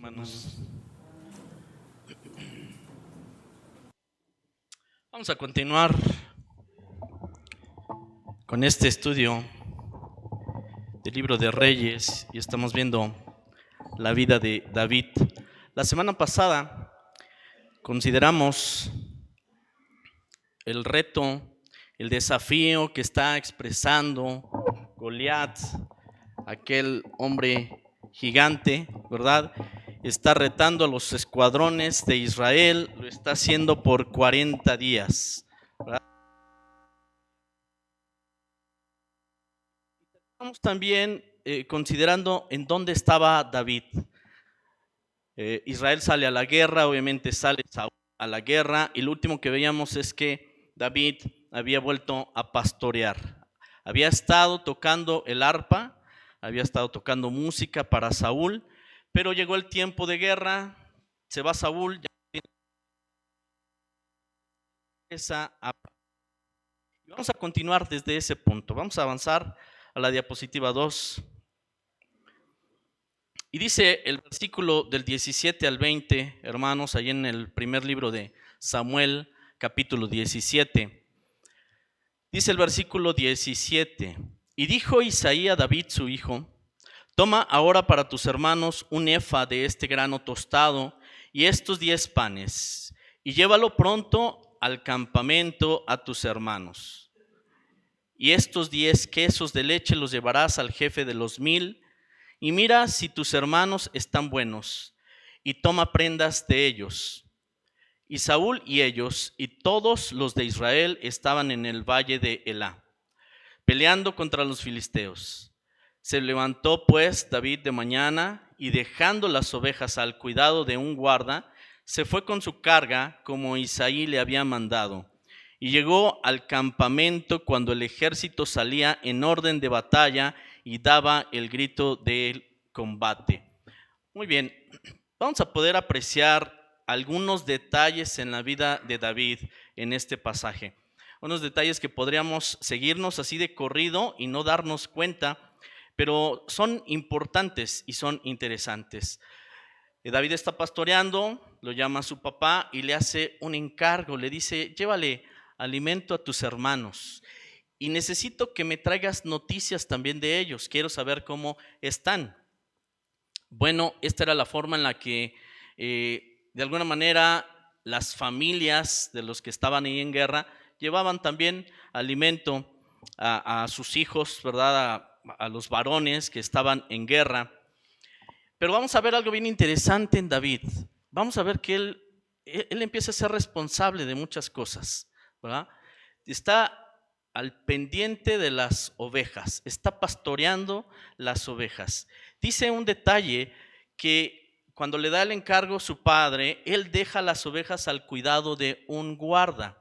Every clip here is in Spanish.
Hermanos, vamos a continuar con este estudio del libro de Reyes y estamos viendo la vida de David. La semana pasada consideramos el reto, el desafío que está expresando Goliat, aquel hombre gigante, ¿verdad? Está retando a los escuadrones de Israel, lo está haciendo por 40 días. ¿Verdad? Estamos también considerando en dónde estaba David. Israel sale a la guerra, obviamente sale Saúl a la guerra, y lo último que veíamos es que David había vuelto a pastorear. Había estado tocando el arpa, había estado tocando música para Saúl, pero llegó el tiempo de guerra, se va Saúl, ya empieza a... Vamos a continuar desde ese punto, vamos a avanzar a la diapositiva 2. Y dice el versículo del 17 al 20, hermanos, ahí en el primer libro de Samuel, capítulo 17. Dice el versículo 17, y dijo Isaí a David su hijo, toma ahora para tus hermanos un efa de este grano tostado y estos 10 panes, y llévalo pronto al campamento a tus hermanos. Y estos 10 quesos de leche los llevarás al jefe de los 1000, y mira si tus hermanos están buenos, y toma prendas de ellos. Y Saúl y ellos y todos los de Israel estaban en el valle de Elá, peleando contra los filisteos. Se levantó pues David de mañana, y dejando las ovejas al cuidado de un guarda, se fue con su carga como Isaí le había mandado. Y llegó al campamento cuando el ejército salía en orden de batalla y daba el grito del combate. Muy bien, vamos a poder apreciar algunos detalles en la vida de David en este pasaje. Unos detalles que podríamos seguirnos así de corrido y no darnos cuenta, pero son importantes y son interesantes. David está pastoreando, lo llama a su papá y le hace un encargo, le dice, llévale alimento a tus hermanos y necesito que me traigas noticias también de ellos, quiero saber cómo están. Bueno, esta era la forma en la que de alguna manera las familias de los que estaban ahí en guerra llevaban también alimento a sus hijos, ¿verdad? A los varones que estaban en guerra. Pero vamos a ver algo bien interesante en David. Vamos a ver que él empieza a ser responsable de muchas cosas, ¿verdad? Está al pendiente de las ovejas, está pastoreando las ovejas. Dice un detalle que cuando le da el encargo su padre, él deja las ovejas al cuidado de un guarda.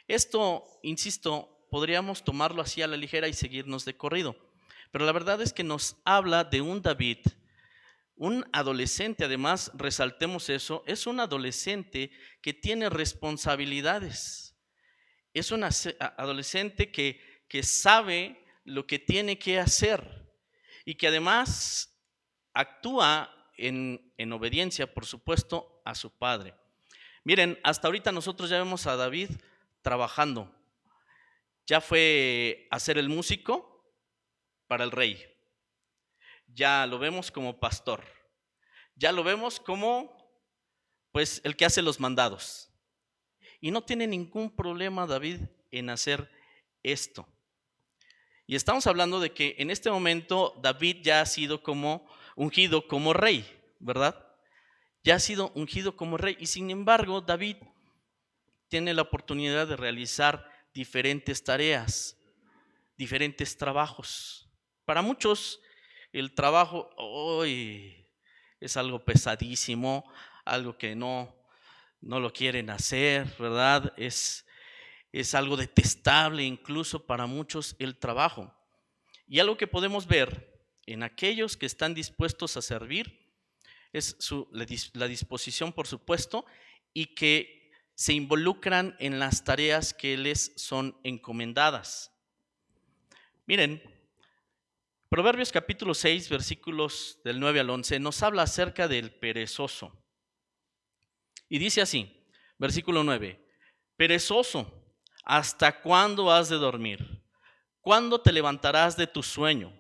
Esto, insisto, podríamos tomarlo así a la ligera y seguirnos de corrido, pero la verdad es que nos habla de un David, un adolescente, además, resaltemos eso, es un adolescente que tiene responsabilidades. Es un adolescente que sabe lo que tiene que hacer y que además actúa en obediencia, por supuesto, a su padre. Miren, hasta ahorita nosotros ya vemos a David trabajando. Ya fue a ser el músico para el rey. Ya lo vemos como pastor. Ya lo vemos como, pues, el que hace los mandados. Y no tiene ningún problema David en hacer esto. Y estamos hablando de que en este momento David ya ha sido como ungido como rey, ¿verdad? Ya ha sido ungido como rey. Y sin embargo, David tiene la oportunidad de realizar diferentes tareas, diferentes trabajos. Para muchos, el trabajo hoy es algo pesadísimo, algo que no lo quieren hacer, ¿verdad? Es algo detestable incluso para muchos el trabajo. Y algo que podemos ver en aquellos que están dispuestos a servir es la disposición, por supuesto, y que se involucran en las tareas que les son encomendadas. Miren, Proverbios capítulo 6, versículos del 9 al 11, nos habla acerca del perezoso. Y dice así, versículo 9, perezoso, ¿hasta cuándo has de dormir? ¿Cuándo te levantarás de tu sueño?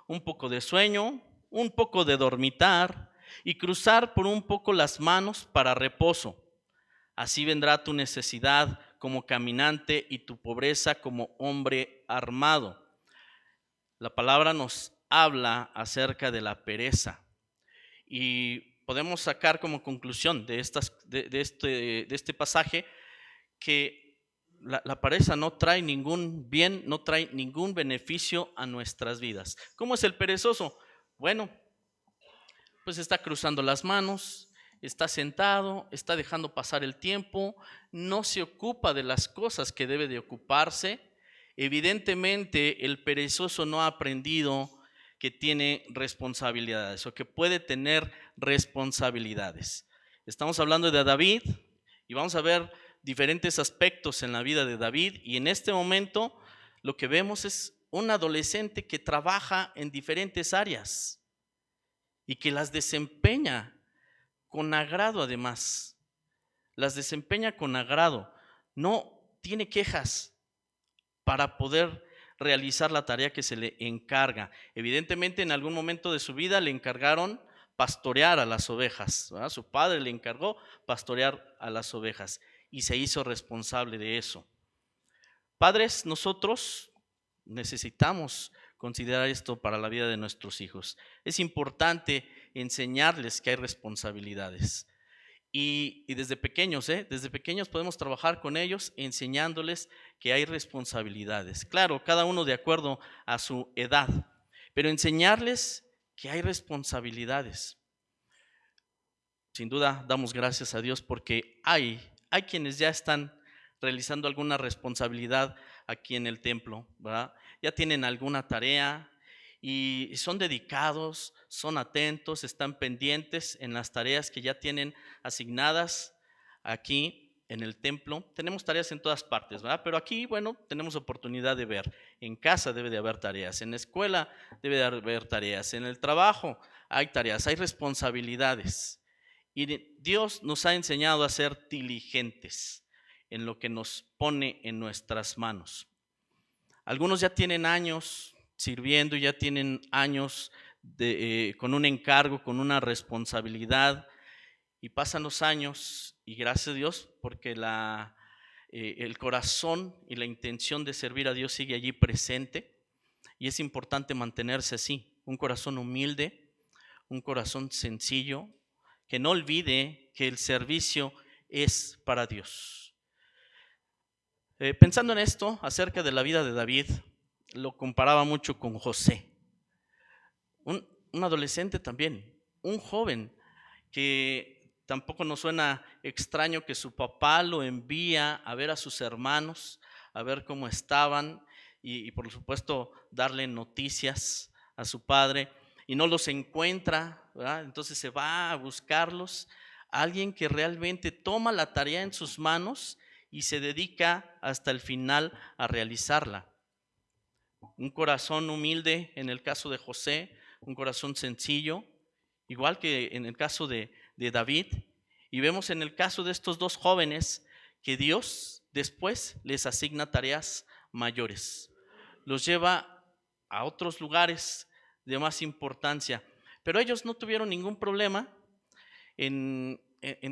Un poco de sueño, un poco de dormitar y cruzar por un poco las manos para reposo. Así vendrá tu necesidad como caminante y tu pobreza como hombre armado. La palabra nos habla acerca de la pereza y podemos sacar como conclusión de este pasaje que la pereza no trae ningún bien, no trae ningún beneficio a nuestras vidas. ¿Cómo es el perezoso? Bueno, pues está cruzando las manos, está sentado, está dejando pasar el tiempo, no se ocupa de las cosas que debe de ocuparse. Evidentemente, el perezoso no ha aprendido que tiene responsabilidades o que puede tener responsabilidades. Estamos hablando de David y vamos a ver diferentes aspectos en la vida de David, y en este momento lo que vemos es un adolescente que trabaja en diferentes áreas y que las desempeña con agrado además. Las desempeña con agrado. No tiene quejas para poder realizar la tarea que se le encarga. Evidentemente en algún momento de su vida le encargaron pastorear a las ovejas, ¿verdad? Su padre le encargó pastorear a las ovejas y se hizo responsable de eso. Padres, nosotros necesitamos considerar esto para la vida de nuestros hijos. Es importante enseñarles que hay responsabilidades. Y desde pequeños, desde pequeños podemos trabajar con ellos enseñándoles que hay responsabilidades. Claro, cada uno de acuerdo a su edad, pero enseñarles que hay responsabilidades. Sin duda, damos gracias a Dios porque hay quienes ya están realizando alguna responsabilidad aquí en el templo, ¿verdad? Ya tienen alguna tarea y son dedicados, son atentos, están pendientes en las tareas que ya tienen asignadas aquí en el templo. Tenemos tareas en todas partes, ¿verdad? Pero aquí, bueno, tenemos oportunidad de ver. En casa debe de haber tareas, en la escuela debe de haber tareas, en el trabajo hay tareas, hay responsabilidades. Y Dios nos ha enseñado a ser diligentes en lo que nos pone en nuestras manos. Algunos ya tienen años sirviendo, ya tienen años con un encargo, con una responsabilidad, y pasan los años y gracias a Dios porque el corazón y la intención de servir a Dios sigue allí presente, y es importante mantenerse así, un corazón humilde, un corazón sencillo, que no olvide que el servicio es para Dios. Pensando en esto, acerca de la vida de David, lo comparaba mucho con José, un adolescente también, un joven que tampoco nos suena extraño que su papá lo envía a ver a sus hermanos, a ver cómo estaban y por supuesto darle noticias a su padre, y no los encuentra, ¿verdad? Entonces se va a buscarlos. Alguien que realmente toma la tarea en sus manos y se dedica hasta el final a realizarla. Un corazón humilde en el caso de José, un corazón sencillo, igual que en el caso de David. Y vemos en el caso de estos dos jóvenes que Dios después les asigna tareas mayores, los lleva a otros lugares de más importancia, pero ellos no tuvieron ningún problema en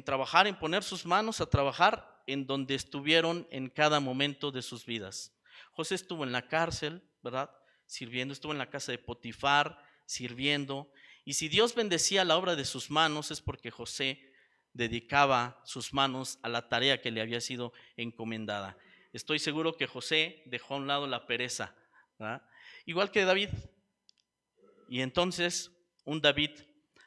trabajar, en poner sus manos a trabajar en donde estuvieron en cada momento de sus vidas. José estuvo en la cárcel, ¿verdad? Sirviendo, estuvo en la casa de Potifar, sirviendo. Y si Dios bendecía la obra de sus manos es porque José dedicaba sus manos a la tarea que le había sido encomendada. Estoy seguro que José dejó a un lado la pereza, ¿verdad? Igual que David. Y entonces un David,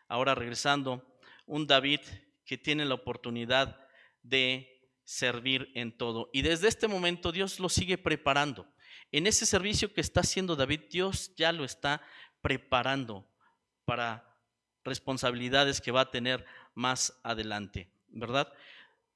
ahora regresando, un David que tiene la oportunidad de servir en todo. Y desde este momento Dios lo sigue preparando. En ese servicio que está haciendo David, Dios ya lo está preparando para responsabilidades que va a tener más adelante, ¿verdad?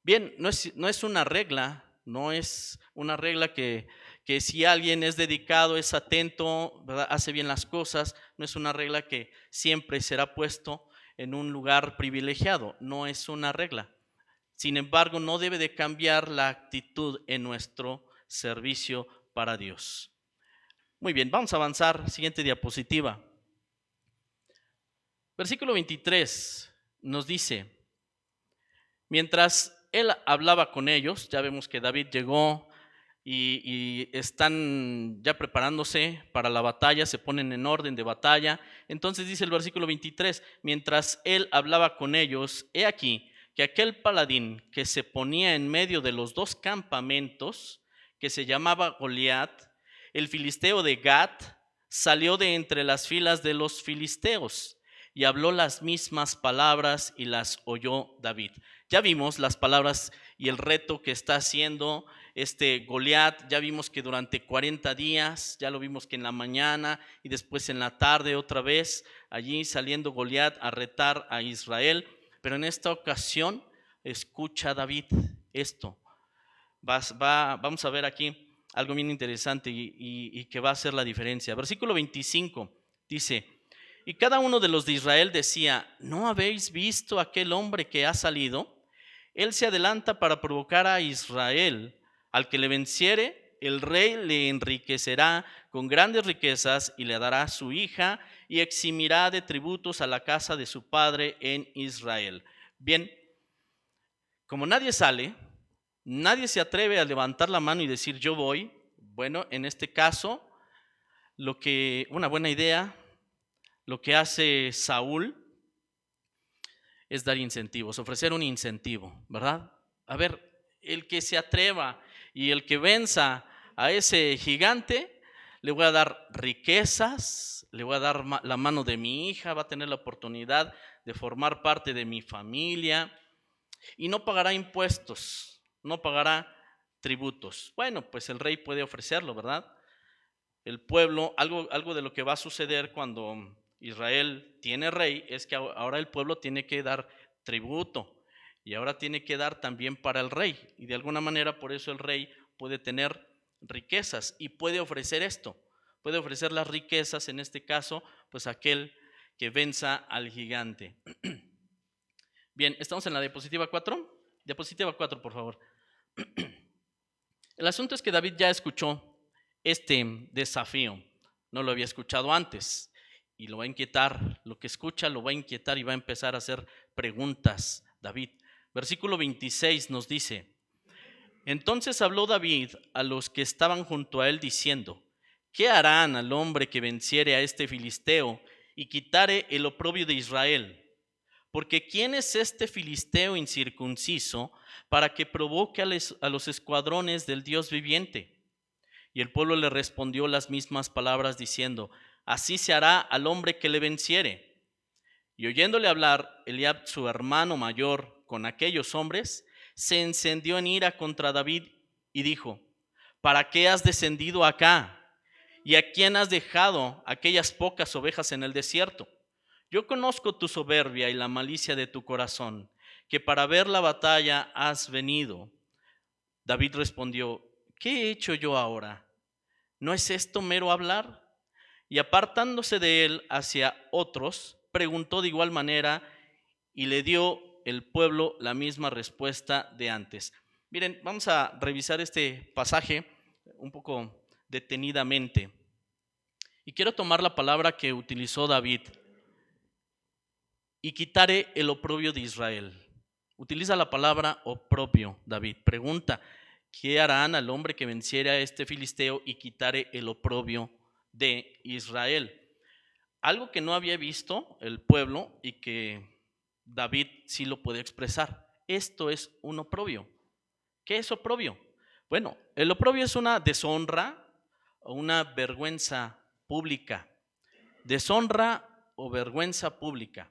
Bien, no es una regla, no es una regla que que si alguien es dedicado, es atento, ¿verdad?, hace bien las cosas, no es una regla que siempre será puesto en un lugar privilegiado, no es una regla. Sin embargo, no debe de cambiar la actitud en nuestro servicio para Dios. Muy bien, vamos a avanzar. Siguiente diapositiva. Versículo 23 nos dice: mientras él hablaba con ellos, ya vemos que David llegó y están ya preparándose para la batalla, se ponen en orden de batalla. Entonces dice el versículo 23, mientras él hablaba con ellos, he aquí que aquel paladín que se ponía en medio de los dos campamentos, que se llamaba Goliat, el filisteo de Gat, salió de entre las filas de los filisteos y habló las mismas palabras y las oyó David. Ya vimos las palabras y el reto que está haciendo este Goliat. Ya vimos que durante 40 días, ya lo vimos que en la mañana y después en la tarde otra vez, allí saliendo Goliat a retar a Israel. Pero en esta ocasión escucha David esto. Vamos a ver aquí algo bien interesante y que va a hacer la diferencia. Versículo 25 dice: y cada uno de los de Israel decía, ¿no habéis visto aquel hombre que ha salido? Él se adelanta para provocar a Israel. Al que le venciere, el rey le enriquecerá con grandes riquezas y le dará su hija y eximirá de tributos a la casa de su padre en Israel. Bien, como nadie sale, nadie se atreve a levantar la mano y decir yo voy. Bueno, en este caso, una buena idea, lo que hace Saúl es dar incentivos, ofrecer un incentivo, ¿verdad? A ver, el que se atreva y el que venza a ese gigante, le voy a dar riquezas, le voy a dar la mano de mi hija, va a tener la oportunidad de formar parte de mi familia y no pagará impuestos, no pagará tributos. Bueno, pues el rey puede ofrecerlo, ¿verdad? El pueblo, algo de lo que va a suceder cuando Israel tiene rey es que ahora el pueblo tiene que dar tributo y ahora tiene que dar también para el rey, y de alguna manera por eso el rey puede tener riquezas y puede ofrecer esto, puede ofrecer las riquezas, en este caso pues aquel que venza al gigante. Bien, estamos en la diapositiva 4. Diapositiva 4, por favor. El asunto es que David ya escuchó este desafío, no lo había escuchado antes y lo va a inquietar, lo que escucha lo va a inquietar y va a empezar a hacer preguntas David. Versículo 26 nos dice: entonces habló David a los que estaban junto a él diciendo, ¿qué harán al hombre que venciere a este filisteo y quitare el oprobio de Israel? Porque ¿quién es este filisteo incircunciso para que provoque a los escuadrones del Dios viviente? Y el pueblo le respondió las mismas palabras diciendo, así se hará al hombre que le venciere. Y oyéndole hablar Eliab, su hermano mayor, con aquellos hombres, se encendió en ira contra David y dijo, ¿para qué has descendido acá? ¿Y a quién has dejado aquellas pocas ovejas en el desierto? Yo conozco tu soberbia y la malicia de tu corazón, que para ver la batalla has venido. David respondió, ¿qué he hecho yo ahora? ¿No es esto mero hablar? Y apartándose de él hacia otros, preguntó de igual manera y le dio el pueblo la misma respuesta de antes. Miren, vamos a revisar este pasaje un poco detenidamente. Y quiero tomar la palabra que utilizó David, y quitare el oprobio de Israel. Utiliza la palabra oprobio, David. Pregunta, ¿qué harán al hombre que venciere a este filisteo y quitare el oprobio de Israel? Algo que no había visto el pueblo y que David sí lo puede expresar. Esto es un oprobio. ¿Qué es oprobio? Bueno, el oprobio es una deshonra o una vergüenza pública. Deshonra o vergüenza pública.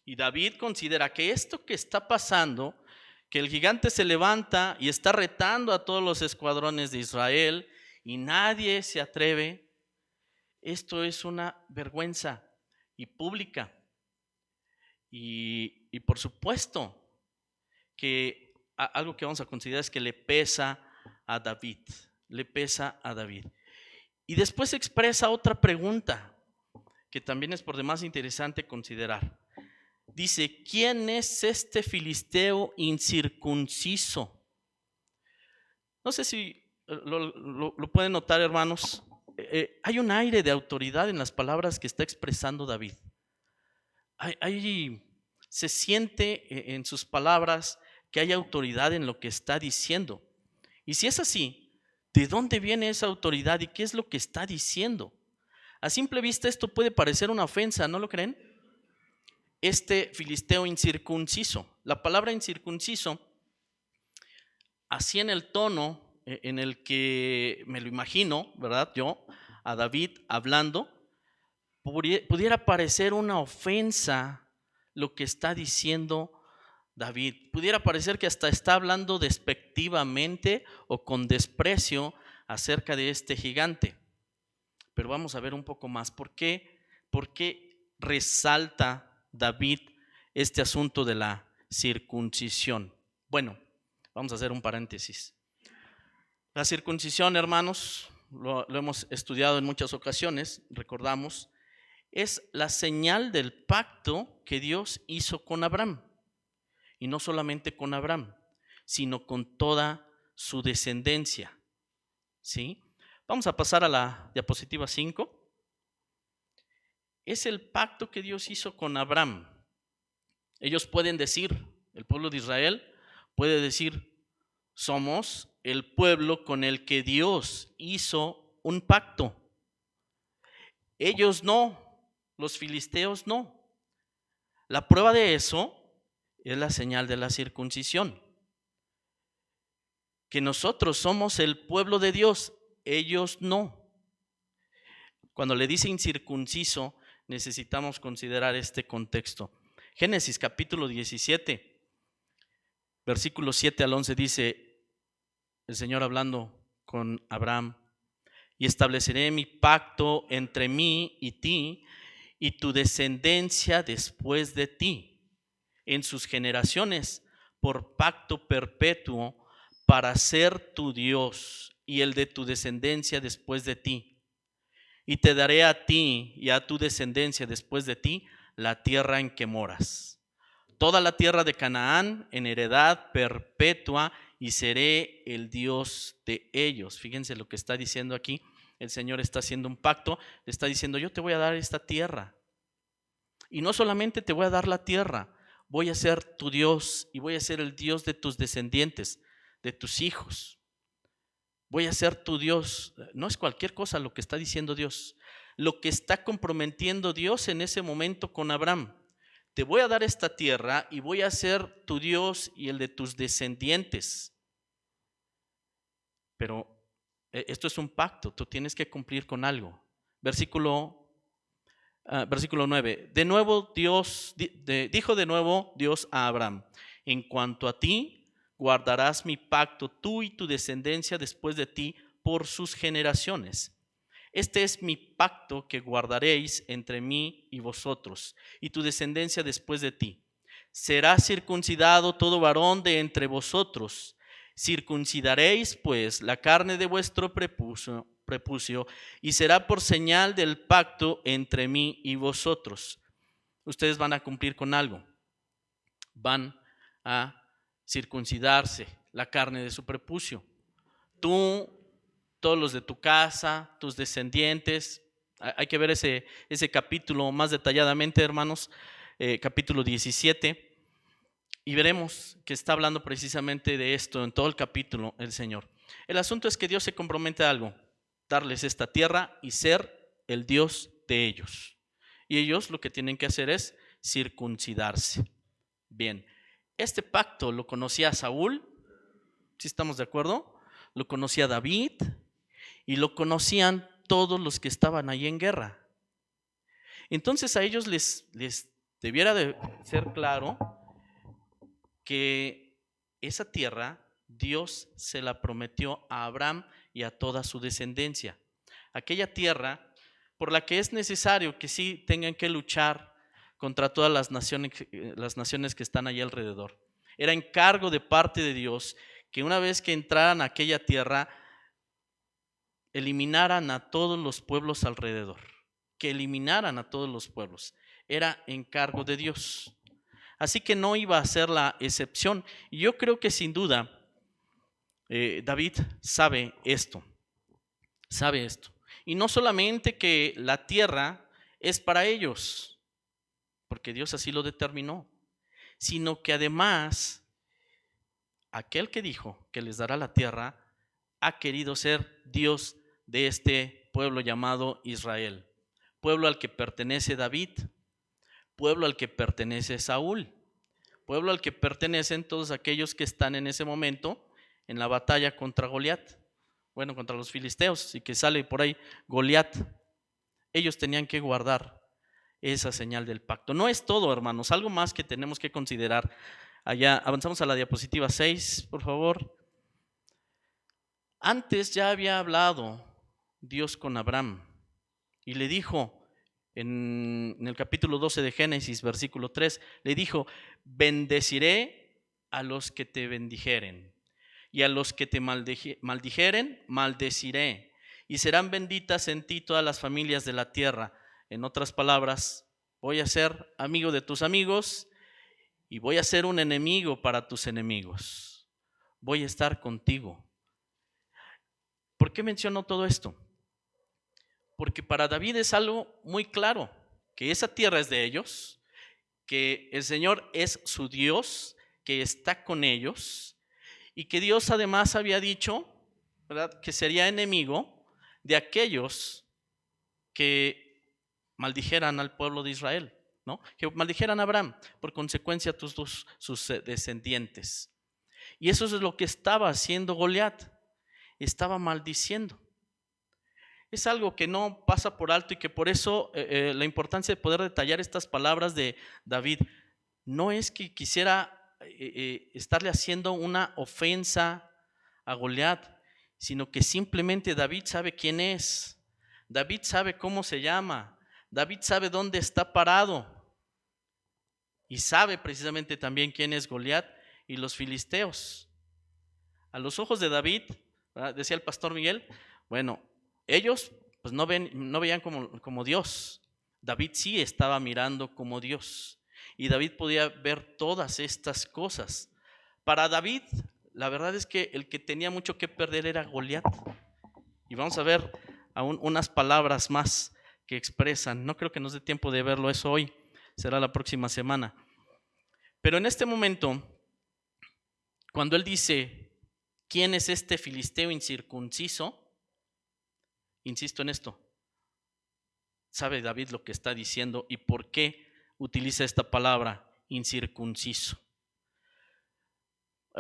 Y David considera que esto que está pasando, que el gigante se levanta y está retando a todos los escuadrones de Israel y nadie se atreve, esto es una vergüenza y pública. Y por supuesto que algo que vamos a considerar es que le pesa a David. le pesa a David. Y después expresa otra pregunta que también es por demás interesante considerar. Dice, ¿quién es este filisteo incircunciso? No sé si lo pueden notar, hermanos. Hay un aire de autoridad en las palabras que está expresando David. Se siente en sus palabras que hay autoridad en lo que está diciendo. Y si es así, ¿de dónde viene esa autoridad y qué es lo que está diciendo? A simple vista esto puede parecer una ofensa, ¿no lo creen? Este filisteo incircunciso. La palabra incircunciso, así en el tono en el que me lo imagino, ¿verdad? Yo, a David hablando, pudiera parecer una ofensa lo que está diciendo David. Pudiera parecer que hasta está hablando despectivamente o con desprecio acerca de este gigante. Pero vamos a ver un poco más. ¿Por qué resalta David este asunto de la circuncisión? Bueno, vamos a hacer un paréntesis. La circuncisión, hermanos, lo hemos estudiado en muchas ocasiones, recordamos, es la señal del pacto que Dios hizo con Abraham. Y no solamente con Abraham, sino con toda su descendencia. ¿Sí? Vamos a pasar a la diapositiva 5. Es el pacto que Dios hizo con Abraham. Ellos pueden decir, el pueblo de Israel puede decir, somos el pueblo con el que Dios hizo un pacto. Ellos no, los filisteos no. La prueba de eso es la señal de la circuncisión. Que nosotros somos el pueblo de Dios, ellos no. Cuando le dice incircunciso, necesitamos considerar este contexto. Génesis capítulo 17, versículos 7 al 11 dice el Señor hablando con Abraham: y estableceré mi pacto entre mí y ti y tu descendencia después de ti, en sus generaciones, por pacto perpetuo, para ser tu Dios y el de tu descendencia después de ti. Y te daré a ti y a tu descendencia después de ti la tierra en que moras, toda la tierra de Canaán en heredad perpetua, y seré el Dios de ellos. Fíjense lo que está diciendo aquí. El Señor está haciendo un pacto, le está diciendo: yo te voy a dar esta tierra. Y no solamente te voy a dar la tierra, voy a ser tu Dios y voy a ser el Dios de tus descendientes, de tus hijos. Voy a ser tu Dios. No es cualquier cosa lo que está diciendo Dios. Lo que está comprometiendo Dios en ese momento con Abraham: te voy a dar esta tierra y voy a ser tu Dios y el de tus descendientes. Pero esto es un pacto, tú tienes que cumplir con algo. Versículo 9. De nuevo dijo de nuevo Dios a Abraham: en cuanto a ti, guardarás mi pacto, tú y tu descendencia después de ti, por sus generaciones. Este es mi pacto que guardaréis entre mí y vosotros, y tu descendencia después de ti. Será circuncidado todo varón de entre vosotros. Circuncidaréis pues la carne de vuestro prepucio, y será por señal del pacto entre mí y vosotros. Ustedes van a cumplir con algo. Van a circuncidarse la carne de su prepucio. Tú, todos los de tu casa, tus descendientes. Hay que ver ese capítulo más detalladamente, hermanos, capítulo 17. Y veremos que está hablando precisamente de esto en todo el capítulo el Señor. El asunto es que Dios se compromete a algo: darles esta tierra y ser el Dios de ellos. Y ellos lo que tienen que hacer es circuncidarse. Bien, este pacto lo conocía Saúl, ¿sí estamos de acuerdo? Lo conocía David y lo conocían todos los que estaban ahí en guerra. Entonces a ellos les debiera de ser claro que esa tierra Dios se la prometió a Abraham y a toda su descendencia. Aquella tierra por la que es necesario que sí tengan que luchar contra todas las naciones que están allí alrededor. Era encargo de parte de Dios que una vez que entraran a aquella tierra, eliminaran a todos los pueblos alrededor, que eliminaran a todos los pueblos. Era encargo de Dios. Así que no iba a ser la excepción. Y yo creo que sin duda David sabe esto. Y no solamente que la tierra es para ellos, porque Dios así lo determinó, sino que además aquel que dijo que les dará la tierra ha querido ser Dios de este pueblo llamado Israel, pueblo al que pertenece David, pueblo al que pertenece Saúl, pueblo al que pertenecen todos aquellos que están en ese momento en la batalla contra Goliat, bueno, contra los filisteos, y que sale por ahí Goliat. Ellos tenían que guardar esa señal del pacto. No es todo, hermanos, algo más que tenemos que considerar. Allá avanzamos a la diapositiva 6, por favor. Antes ya había hablado Dios con Abraham y le dijo en el capítulo 12 de Génesis, versículo 3, le dijo: bendeciré a los que te bendijeren y a los que te maldijeren, maldeciré, y serán benditas en ti todas las familias de la tierra. En otras palabras, voy a ser amigo de tus amigos y voy a ser un enemigo para tus enemigos. Voy a estar contigo. ¿Por qué menciono todo esto? Porque para David es algo muy claro, que esa tierra es de ellos, que el Señor es su Dios, que está con ellos, y que Dios además había dicho, ¿verdad?, que sería enemigo de aquellos que maldijeran al pueblo de Israel, ¿no? Que maldijeran a Abraham, por consecuencia sus descendientes. Y eso es lo que estaba haciendo Goliat, estaba maldiciendo. Es algo que no pasa por alto y que por eso la importancia de poder detallar estas palabras de David. No es que quisiera estarle haciendo una ofensa a Goliat, sino que simplemente David sabe quién es, David sabe cómo se llama, David sabe dónde está parado y sabe precisamente también quién es Goliat y los filisteos. A los ojos de David, ¿verdad?, decía el pastor Miguel, bueno, ellos pues no veían como Dios. David sí estaba mirando como Dios. Y David podía ver todas estas cosas. Para David, la verdad es que el que tenía mucho que perder era Goliat. Y vamos a ver aún unas palabras más que expresan. No creo que nos dé tiempo de verlo eso hoy. Será la próxima semana. Pero en este momento, cuando él dice: ¿quién es este filisteo incircunciso? Insisto en esto. ¿Sabe David lo que está diciendo y por qué utiliza esta palabra, incircunciso?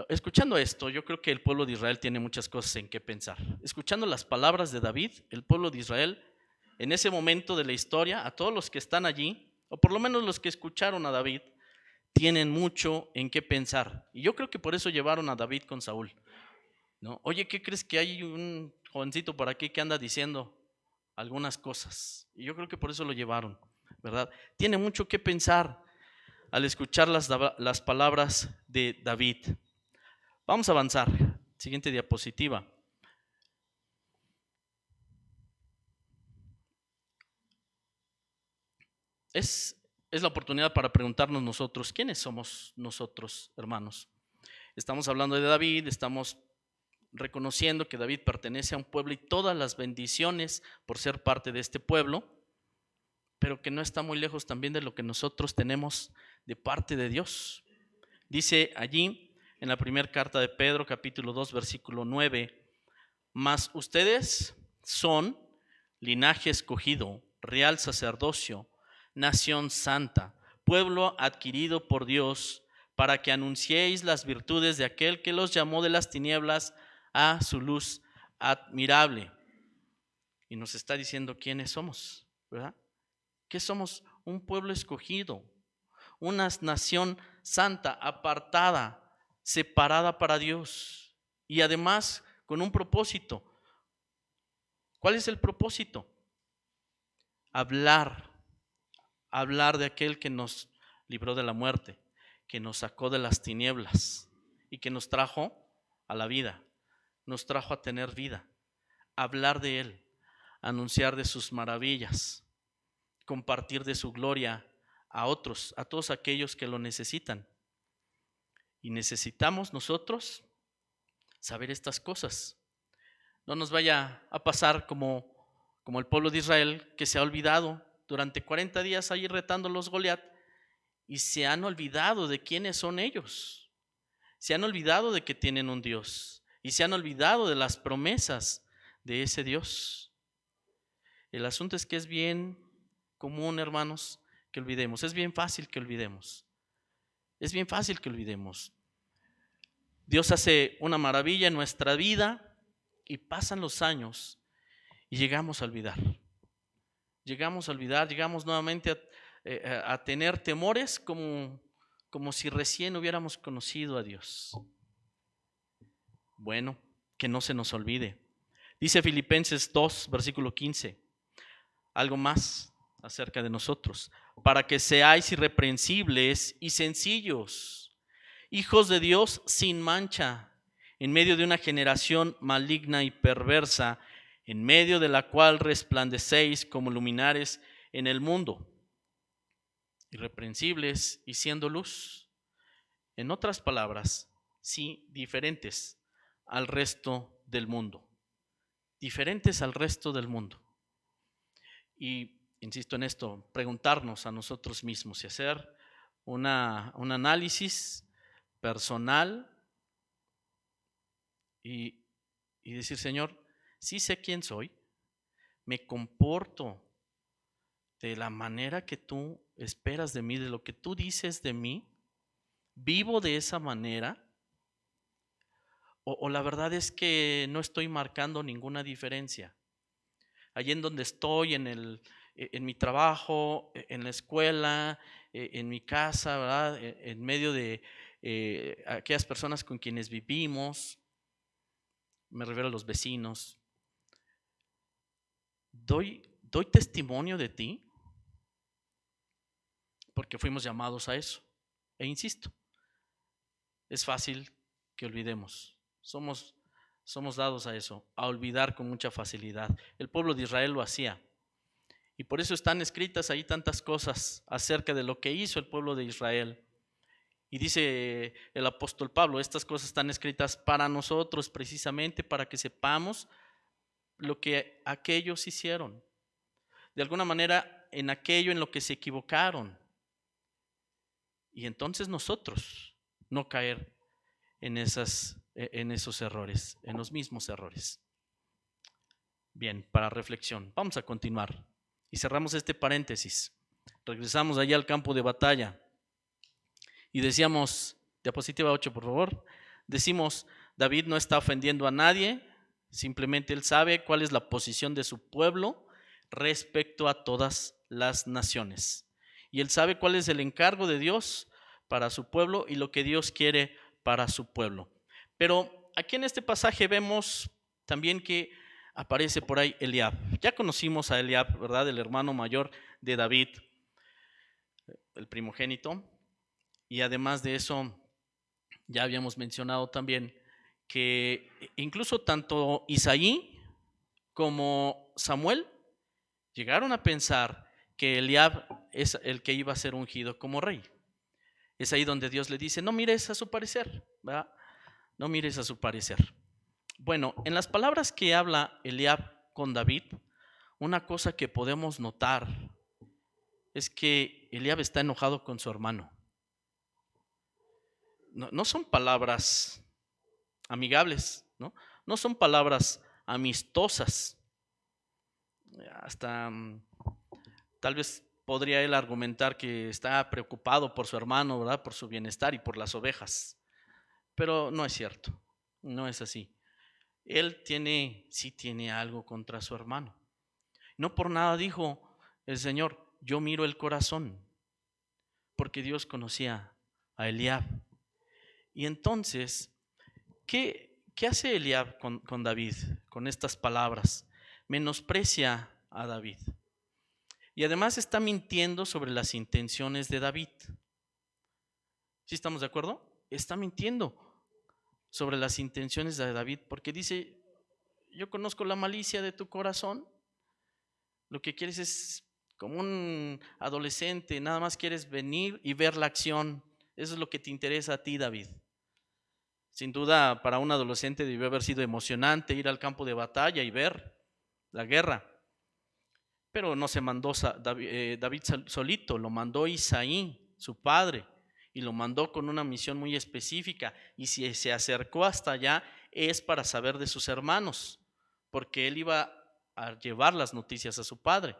Escuchando esto, yo creo que el pueblo de Israel tiene muchas cosas en qué pensar. Escuchando las palabras de David, el pueblo de Israel, en ese momento de la historia, a todos los que están allí, o por lo menos los que escucharon a David, tienen mucho en qué pensar. Y yo creo que por eso llevaron a David con Saúl, ¿no? Oye, ¿qué crees que hay un jovencito por aquí que anda diciendo algunas cosas? Y yo creo que por eso lo llevaron, ¿verdad? Tiene mucho que pensar al escuchar las palabras de David. Vamos a avanzar. Siguiente diapositiva. Es la oportunidad para preguntarnos nosotros, ¿quiénes somos nosotros, hermanos? Estamos hablando de David, estamos reconociendo que David pertenece a un pueblo y todas las bendiciones por ser parte de este pueblo, pero que no está muy lejos también de lo que nosotros tenemos de parte de Dios. Dice allí en la primera carta de Pedro, capítulo 2, versículo 9, mas ustedes son linaje escogido, real sacerdocio, nación santa, pueblo adquirido por Dios, para que anunciéis las virtudes de aquel que los llamó de las tinieblas a su luz admirable. Y nos está diciendo quiénes somos, ¿verdad? Que somos un pueblo escogido, una nación santa, apartada, separada para Dios y además con un propósito. ¿Cuál es el propósito? Hablar de aquel que nos libró de la muerte, que nos sacó de las tinieblas y que nos trajo a la vida, nos trajo a tener vida, hablar de Él, anunciar de sus maravillas, compartir de su gloria a otros, a todos aquellos que lo necesitan. Y necesitamos nosotros saber estas cosas. No nos vaya a pasar como el pueblo de Israel, que se ha olvidado durante 40 días ahí retando los Goliat, y se han olvidado de quiénes son ellos. Se han olvidado de que tienen un Dios y se han olvidado de las promesas de ese Dios. El asunto es que es bien común, hermanos, que olvidemos. Es bien fácil que olvidemos. Es bien fácil que olvidemos. Dios hace una maravilla en nuestra vida y pasan los años y llegamos a olvidar. Llegamos nuevamente a tener temores como si recién hubiéramos conocido a Dios. Bueno, que no se nos olvide. Dice Filipenses 2, versículo 15, algo más acerca de nosotros. Para que seáis irreprensibles y sencillos, hijos de Dios sin mancha, en medio de una generación maligna y perversa, en medio de la cual resplandecéis como luminares en el mundo, irreprensibles y siendo luz. En otras palabras, sí, diferentes al resto del mundo. Diferentes al resto del mundo. Y insisto en esto, preguntarnos a nosotros mismos y hacer un análisis personal y decir, Señor, sí sé quién soy, me comporto de la manera que tú esperas de mí, de lo que tú dices de mí, vivo de esa manera, o la verdad es que no estoy marcando ninguna diferencia. Allí en donde estoy, en mi trabajo, en la escuela, en mi casa, ¿verdad? En medio de aquellas personas con quienes vivimos, me refiero a los vecinos. ¿Doy testimonio de ti? Porque fuimos llamados a eso. E insisto, es fácil que olvidemos. Somos dados a eso, a olvidar con mucha facilidad. El pueblo de Israel lo hacía. Y por eso están escritas ahí tantas cosas acerca de lo que hizo el pueblo de Israel. Y dice el apóstol Pablo, estas cosas están escritas para nosotros precisamente, para que sepamos lo que aquellos hicieron. De alguna manera, en aquello en lo que se equivocaron. Y entonces nosotros no caer en esos errores, en los mismos errores. Bien, para reflexión, vamos a continuar y cerramos este paréntesis. Regresamos allá al campo de batalla y decíamos, diapositiva 8 por favor, decimos, David no está ofendiendo a nadie, simplemente él sabe cuál es la posición de su pueblo respecto a todas las naciones. Y él sabe cuál es el encargo de Dios para su pueblo y lo que Dios quiere para su pueblo. Pero aquí en este pasaje vemos también que aparece por ahí Eliab. Ya conocimos a Eliab, ¿verdad? El hermano mayor de David, el primogénito. Y además de eso, ya habíamos mencionado también que incluso tanto Isaí como Samuel llegaron a pensar que Eliab es el que iba a ser ungido como rey. Es ahí donde Dios le dice, no mires a su parecer, ¿verdad? No mires a su parecer. Bueno, en las palabras que habla Eliab con David, una cosa que podemos notar es que Eliab está enojado con su hermano. No son palabras amigables, no son palabras amistosas. Hasta tal vez podría él argumentar que está preocupado por su hermano, ¿verdad? Por su bienestar y por las ovejas. Pero no es cierto, no es así. Él sí tiene algo contra su hermano. No por nada dijo el Señor, yo miro el corazón, porque Dios conocía a Eliab. Y entonces, ¿qué hace Eliab con David, con estas palabras? Menosprecia a David. Y además está mintiendo sobre las intenciones de David. ¿Sí estamos de acuerdo? Está mintiendo sobre las intenciones de David, porque dice, yo conozco la malicia de tu corazón. Lo que quieres es como un adolescente, nada más quieres venir y ver la acción. Eso es lo que te interesa a ti, David. Sin duda, para un adolescente debió haber sido emocionante ir al campo de batalla y ver la guerra. Pero no se mandó David solito, lo mandó Isaí, su padre, y lo mandó con una misión muy específica. Y si se acercó hasta allá es para saber de sus hermanos, porque él iba a llevar las noticias a su padre.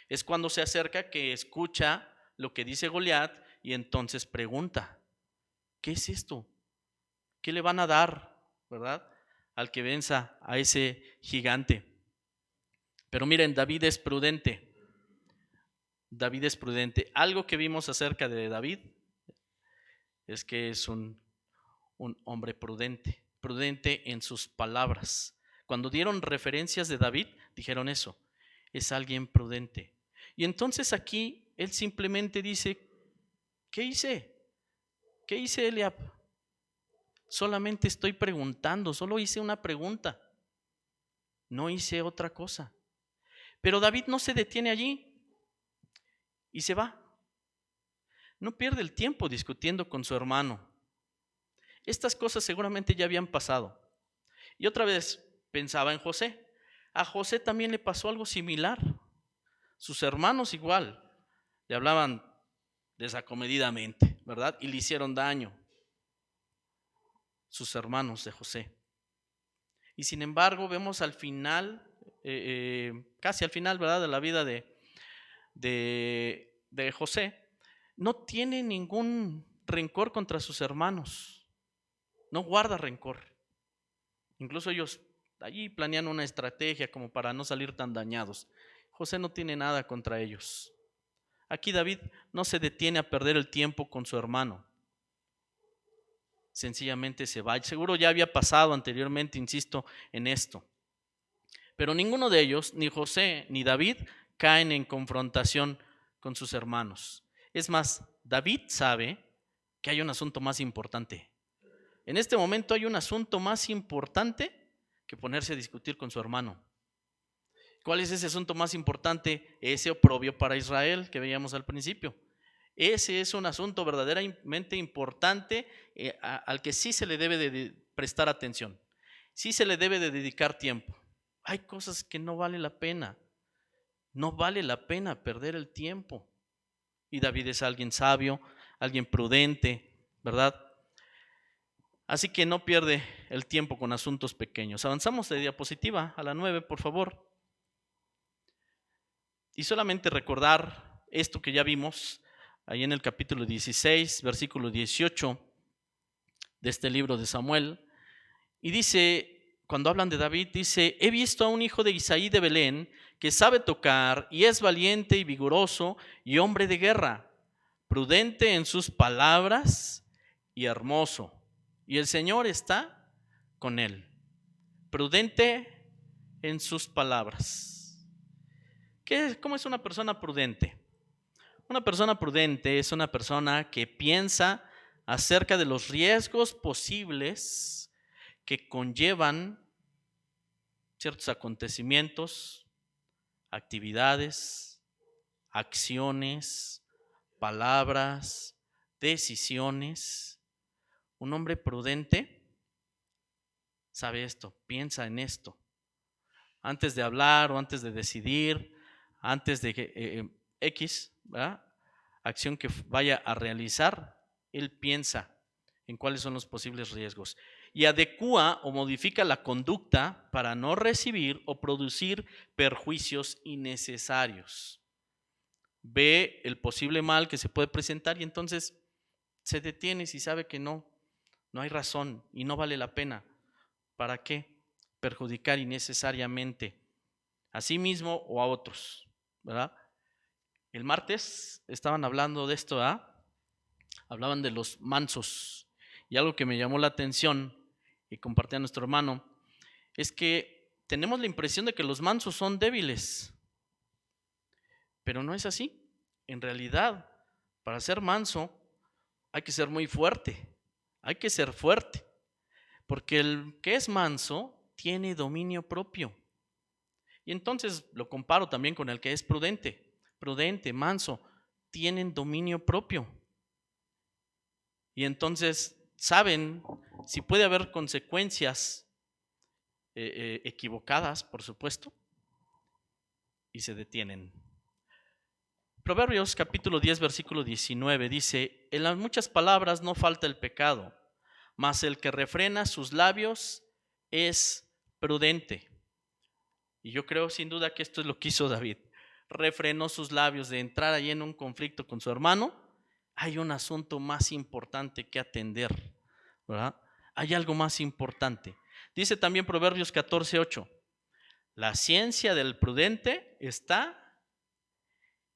Es cuando se acerca que escucha lo que dice Goliat y entonces pregunta, ¿qué es esto? ¿Qué le van a dar, verdad, al que venza a ese gigante? Pero miren, David es prudente. David es prudente. Algo que vimos acerca de David es que es un hombre prudente, prudente en sus palabras. Cuando dieron referencias de David, dijeron eso, es alguien prudente. Y entonces aquí él simplemente dice, ¿qué hice? ¿Qué hice, Eliab? Solamente estoy preguntando, solo hice una pregunta, no hice otra cosa. Pero David no se detiene allí y se va. No pierde el tiempo discutiendo con su hermano. Estas cosas seguramente ya habían pasado. Y otra vez pensaba en José. A José también le pasó algo similar. Sus hermanos igual le hablaban desacomedidamente, ¿verdad? Y le hicieron daño. Sus hermanos de José. Y sin embargo vemos al final, casi al final, ¿verdad?, de la vida de José, no tiene ningún rencor contra sus hermanos, no guarda rencor. Incluso ellos allí planean una estrategia como para no salir tan dañados. José no tiene nada contra ellos. Aquí David no se detiene a perder el tiempo con su hermano. Sencillamente se va. Seguro ya había pasado anteriormente, insisto en esto. Pero ninguno de ellos, ni José ni David, caen en confrontación con sus hermanos. Es más, David sabe que hay un asunto más importante. En este momento hay un asunto más importante que ponerse a discutir con su hermano. ¿Cuál es ese asunto más importante? Ese oprobio para Israel que veíamos al principio. Ese es un asunto verdaderamente importante al que sí se le debe de prestar atención. Sí se le debe de dedicar tiempo. Hay cosas que no vale la pena. No vale la pena perder el tiempo. Y David es alguien sabio, alguien prudente, ¿verdad? Así que no pierde el tiempo con asuntos pequeños. Avanzamos de diapositiva a la 9, por favor. Y solamente recordar esto que ya vimos ahí en el capítulo 16, versículo 18 de este libro de Samuel. Y dice, cuando hablan de David, dice, he visto a un hijo de Isaí de Belén que sabe tocar y es valiente y vigoroso y hombre de guerra, prudente en sus palabras y hermoso. Y el Señor está con él. Prudente en sus palabras. ¿Cómo es una persona prudente? Una persona prudente es una persona que piensa acerca de los riesgos posibles que conllevan ciertos acontecimientos, actividades, acciones, palabras, decisiones. Un hombre prudente sabe esto, piensa en esto. Antes de hablar o antes de decidir, antes de X, ¿verdad?, acción que vaya a realizar, él piensa en cuáles son los posibles riesgos y adecúa o modifica la conducta para no recibir o producir perjuicios innecesarios. Ve el posible mal que se puede presentar y entonces se detiene si sabe que no hay razón y no vale la pena. ¿Para qué perjudicar innecesariamente a sí mismo o a otros, ¿verdad? El martes estaban hablando de esto, hablaban de los mansos, y algo que me llamó la atención y compartía a nuestro hermano es que tenemos la impresión de que los mansos son débiles, pero no es así. En realidad, para ser manso hay que ser muy fuerte, hay que ser fuerte, porque el que es manso tiene dominio propio. Y entonces lo comparo también con el que es prudente, manso, tienen dominio propio. Y entonces saben si puede haber consecuencias equivocadas, por supuesto, y se detienen. Proverbios capítulo 10, versículo 19 dice: en las muchas palabras no falta el pecado, mas el que refrena sus labios es prudente. Y yo creo sin duda que esto es lo que hizo David. Refrenó sus labios de entrar ahí en un conflicto con su hermano. Hay un asunto más importante que atender, ¿verdad? Hay algo más importante. Dice también Proverbios 14:8: la ciencia del prudente está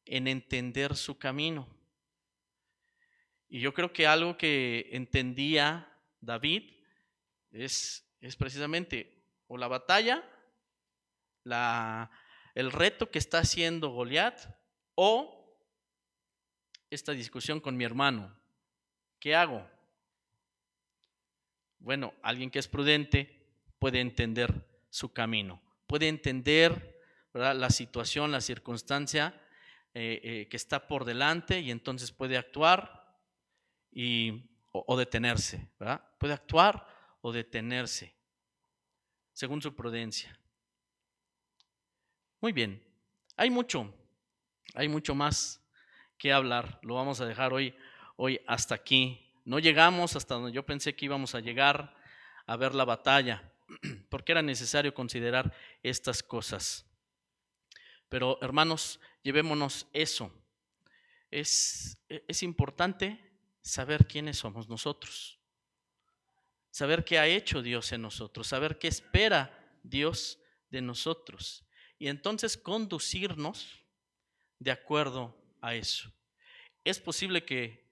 en entender su camino. Y yo creo que algo que entendía David es precisamente o la batalla, el reto que está haciendo Goliat, o esta discusión con mi hermano. ¿Qué hago? Bueno, alguien que es prudente puede entender su camino, puede entender, ¿verdad?, la situación, la circunstancia que está por delante, y entonces puede actuar o detenerse, ¿verdad? Puede actuar o detenerse según su prudencia. Muy bien, hay mucho más que hablar. Lo vamos a dejar hoy hasta aquí. No llegamos hasta donde yo pensé que íbamos a llegar a ver la batalla, porque era necesario considerar estas cosas. Pero hermanos, llevémonos eso. Es importante saber quiénes somos nosotros, saber qué ha hecho Dios en nosotros, saber qué espera Dios de nosotros, y entonces conducirnos de acuerdo a eso. Es posible que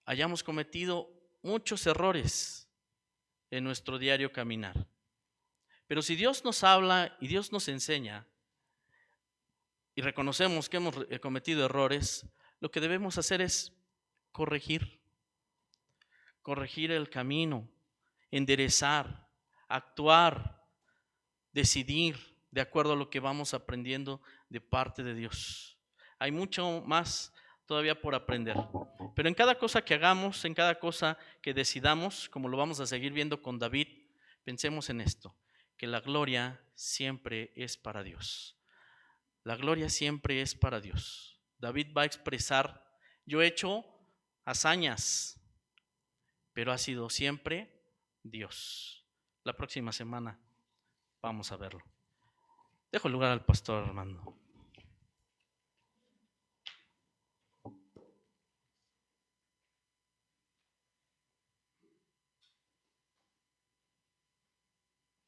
hayamos cometido muchos errores en nuestro diario caminar, pero si Dios nos habla y Dios nos enseña y reconocemos que hemos cometido errores, lo que debemos hacer es corregir el camino, enderezar, actuar, decidir de acuerdo a lo que vamos aprendiendo de parte de Dios. Hay mucho más todavía por aprender, pero en cada cosa que hagamos, en cada cosa que decidamos, como lo vamos a seguir viendo con David, pensemos en esto: que la gloria siempre es para Dios. La gloria siempre es para Dios. David va a expresar: yo he hecho hazañas, pero ha sido siempre Dios. La próxima semana vamos a verlo. Dejo el lugar al pastor Armando.